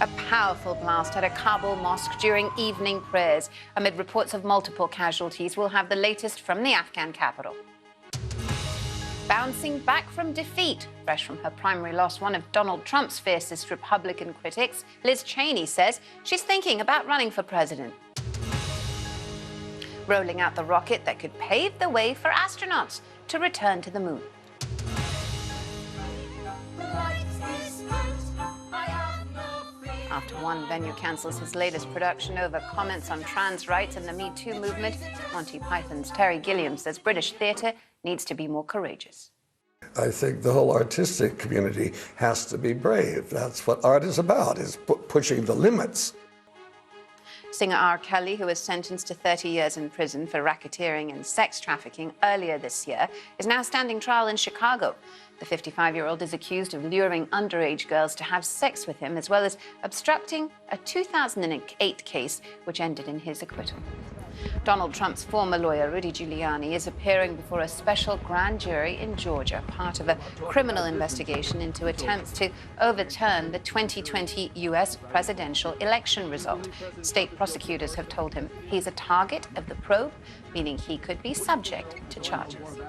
A powerful blast at a Kabul mosque during evening prayers. Amid reports of multiple casualties, we'll have the latest from the Afghan capital. Bouncing back from defeat, fresh from her primary loss, one of Donald Trump's fiercest Republican critics, Liz Cheney, says she's thinking about running for president. Rolling out the rocket that could pave the way for astronauts to return to the moon. After one venue cancels his latest production over comments on trans rights and the Me Too movement, Monty Python's Terry Gilliam says British theatre needs to be more courageous. I think the whole artistic community has to be brave. That's what art is about, is pushing the limits. Singer R. Kelly, who was sentenced to 30 years in prison for racketeering and sex trafficking earlier this year, is now standing trial in Chicago. The 55-year-old is accused of luring underage girls to have sex with him, as well as obstructing a 2008 case, which ended in his acquittal. Donald Trump's former lawyer, Rudy Giuliani, is appearing before a special grand jury in Georgia, part of a criminal investigation into attempts to overturn the 2020 U.S. presidential election result. State prosecutors have told him he's a target of the probe, meaning he could be subject to charges.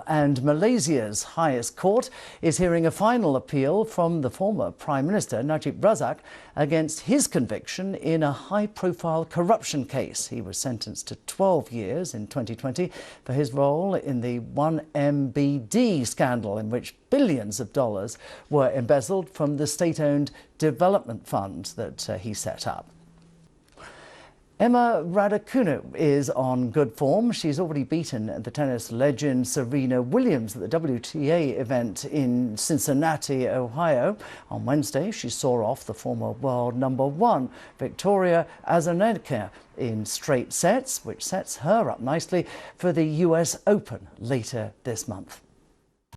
And Malaysia's highest court is hearing a final appeal from the former Prime Minister, Najib Razak, against his conviction in a high-profile corruption case. He was sentenced to 12 years in 2020 for his role in the 1MBD scandal, in which billions of dollars were embezzled from the state-owned development fund that he set up. Emma Raducanu is on good form. She's already beaten the tennis legend Serena Williams at the WTA event in Cincinnati, Ohio. On Wednesday, she saw off the former world #1, Victoria Azarenka, in straight sets, which sets her up nicely for the US Open later this month.